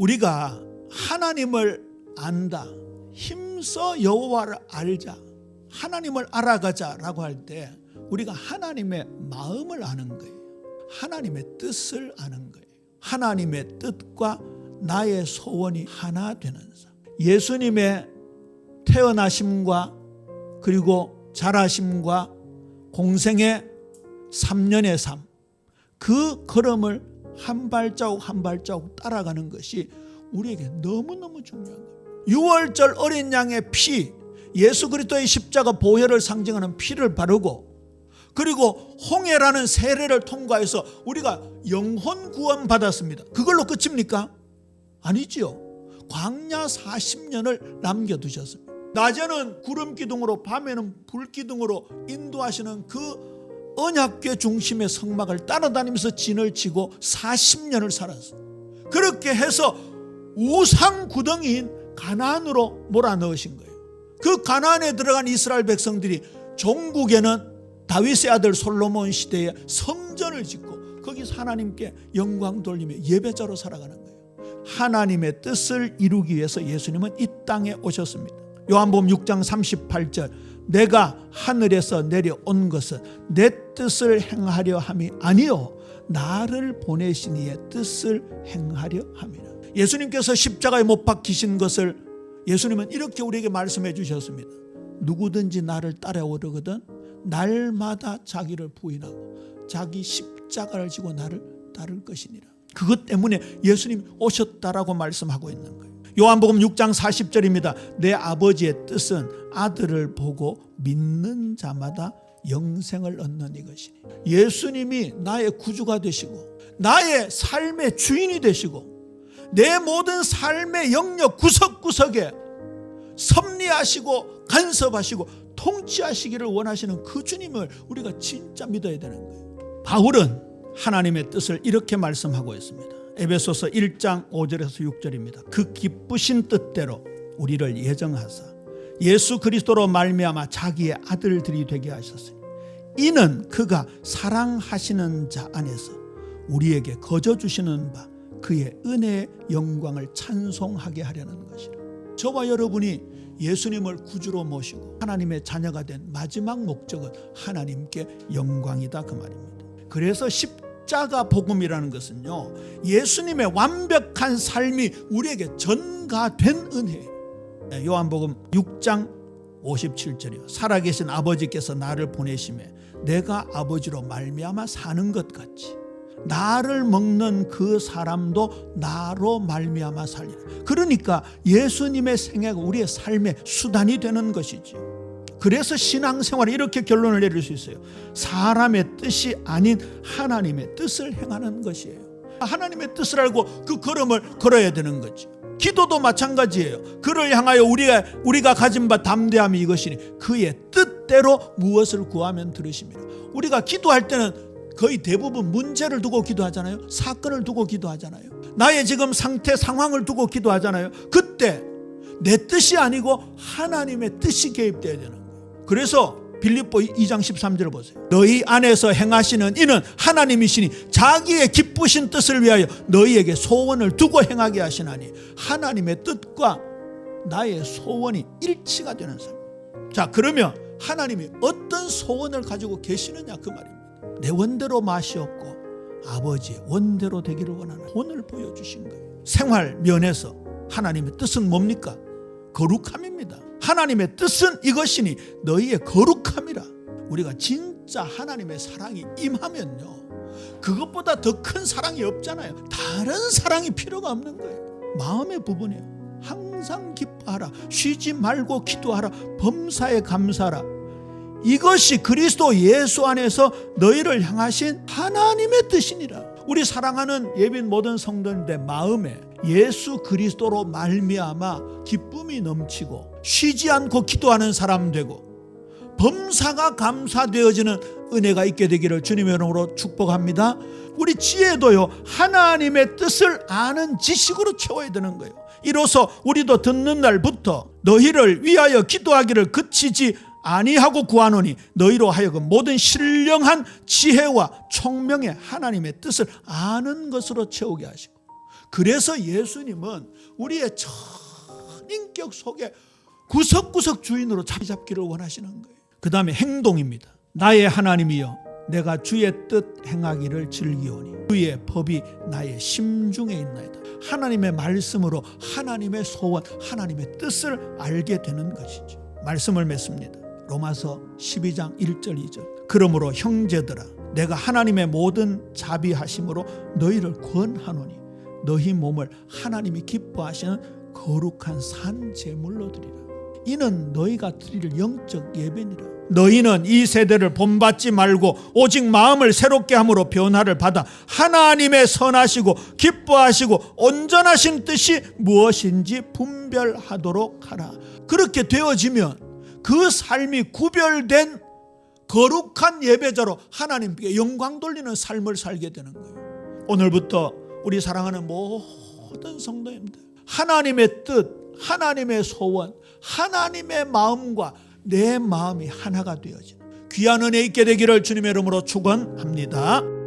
우리가 하나님을 안다, 힘써 여호와를 알자, 하나님을 알아가자라고 할 때 우리가 하나님의 마음을 아는 거예요. 하나님의 뜻을 아는 거예요. 하나님의 뜻과 나의 소원이 하나 되는 삶. 예수님의 태어나심과 그리고 자라심과 공생의 3년의 삶, 그 걸음을 한 발자국 한 발자국 따라가는 것이 우리에게 너무너무 중요한 거예요. 6월절 어린 양의 피, 예수 그리스도의 십자가 보혈을 상징하는 피를 바르고, 그리고 홍해라는 세례를 통과해서 우리가 영혼 구원 받았습니다. 그걸로 끝입니까? 아니지요. 광야 40년을 남겨두셨습니다. 낮에는 구름 기둥으로, 밤에는 불 기둥으로 인도하시는 그 언약궤 중심의 성막을 따라다니면서 진을 치고 40년을 살았어요. 그렇게 해서 우상 구덩이인 가나안으로 몰아넣으신 거예요. 그 가나안에 들어간 이스라엘 백성들이 종국에는 다윗의 아들 솔로몬 시대에 성전을 짓고 거기서 하나님께 영광 돌리며 예배자로 살아가는 거예요. 하나님의 뜻을 이루기 위해서 예수님은 이 땅에 오셨습니다. 요한복음 6장 38절, 내가 하늘에서 내려온 것은 내 뜻을 행하려 함이 아니요 나를 보내신 이의 뜻을 행하려 함이라. 예수님께서 십자가에 못 박히신 것을 예수님은 이렇게 우리에게 말씀해 주셨습니다. 누구든지 나를 따라오려거든 날마다 자기를 부인하고 자기 십자가를 지고 나를 따를 것이니라. 그것 때문에 예수님이 오셨다라고 말씀하고 있는 거예요. 요한복음 6장 40절입니다. 내 아버지의 뜻은 아들을 보고 믿는 자마다 영생을 얻는 이것이니. 예수님이 나의 구주가 되시고 나의 삶의 주인이 되시고 내 모든 삶의 영역 구석구석에 섭리하시고 간섭하시고 통치하시기를 원하시는 그 주님을 우리가 진짜 믿어야 되는 거예요. 바울은 하나님의 뜻을 이렇게 말씀하고 있습니다. 에베소서 1장 5절에서 6절입니다. 그 기쁘신 뜻대로 우리를 예정하사 예수 그리스도로 말미암아 자기의 아들들이 되게 하셨으니 이는 그가 사랑하시는 자 안에서 우리에게 거저 주시는 바 그의 은혜의 영광을 찬송하게 하려는 것이라. 저와 여러분이 예수님을 구주로 모시고 하나님의 자녀가 된 마지막 목적은 하나님께 영광이다 그 말입니다. 그래서 십자가 복음이라는 것은요, 예수님의 완벽한 삶이 우리에게 전가된 은혜예요. 요한복음 6장 57절이요. 살아계신 아버지께서 나를 보내심에 내가 아버지로 말미암아 사는 것 같이 나를 먹는 그 사람도 나로 말미암아 살리라. 그러니까 예수님의 생애가 우리의 삶의 수단이 되는 것이지. 그래서 신앙생활에 이렇게 결론을 내릴 수 있어요. 사람의 뜻이 아닌 하나님의 뜻을 행하는 것이에요. 하나님의 뜻을 알고 그 걸음을 걸어야 되는 거지. 기도도 마찬가지예요. 그를 향하여 우리가 가진 바 담대함이 이것이니 그의 뜻대로 무엇을 구하면 들으심이라. 우리가 기도할 때는 거의 대부분 문제를 두고 기도하잖아요. 사건을 두고 기도하잖아요. 나의 지금 상태 상황을 두고 기도하잖아요. 그때 내 뜻이 아니고 하나님의 뜻이 개입되어야 되는 거예요. 그래서 빌립보 2장 13절을 보세요. 너희 안에서 행하시는 이는 하나님이시니 자기의 기쁘신 뜻을 위하여 너희에게 소원을 두고 행하게 하시나니 하나님의 뜻과 나의 소원이 일치가 되는 삶. 자, 그러면 하나님이 어떤 소원을 가지고 계시느냐 그 말입니다. 내 원대로 마시옵고 아버지의 원대로 되기를 원하는 본을 보여주신 거예요. 생활 면에서 하나님의 뜻은 뭡니까? 거룩함입니다. 하나님의 뜻은 이것이니 너희의 거룩함이라. 우리가 진짜 하나님의 사랑이 임하면요, 그것보다 더 큰 사랑이 없잖아요. 다른 사랑이 필요가 없는 거예요. 마음의 부분이에요. 항상 기뻐하라, 쉬지 말고 기도하라, 범사에 감사하라. 이것이 그리스도 예수 안에서 너희를 향하신 하나님의 뜻이니라. 우리 사랑하는 예빈 모든 성도님들 마음에 예수 그리스도로 말미암아 기쁨이 넘치고 쉬지 않고 기도하는 사람 되고 범사가 감사되어지는 은혜가 있게 되기를 주님의 이름으로 축복합니다. 우리 지혜도요, 하나님의 뜻을 아는 지식으로 채워야 되는 거예요. 이로써 우리도 듣는 날부터 너희를 위하여 기도하기를 그치지 아니하고 구하노니 너희로 하여금 모든 신령한 지혜와 총명의 하나님의 뜻을 아는 것으로 채우게 하시고 그래서 예수님은 우리의 전 인격 속에 구석구석 주인으로 자리 잡기를 원하시는 거예요. 그 다음에 행동입니다. 나의 하나님이여 내가 주의 뜻 행하기를 즐기오니 주의 법이 나의 심중에 있나이다. 하나님의 말씀으로 하나님의 소원, 하나님의 뜻을 알게 되는 것이죠. 말씀을 맺습니다. 로마서 12장 1절 2절. 그러므로 형제들아 내가 하나님의 모든 자비하심으로 너희를 권하노니 너희 몸을 하나님이 기뻐하시는 거룩한 산 제물로 드리라. 이는 너희가 드릴 영적 예배니라. 너희는 이 세대를 본받지 말고 오직 마음을 새롭게 함으로 변화를 받아 하나님의 선하시고 기뻐하시고 온전하신 뜻이 무엇인지 분별하도록 하라. 그렇게 되어지면 그 삶이 구별된 거룩한 예배자로 하나님께 영광 돌리는 삶을 살게 되는 거예요. 오늘부터 우리 사랑하는 모든 성도님들, 하나님의 뜻, 하나님의 소원, 하나님의 마음과 내 마음이 하나가 되어지는 귀한 은혜 있게 되기를 주님의 이름으로 축원합니다.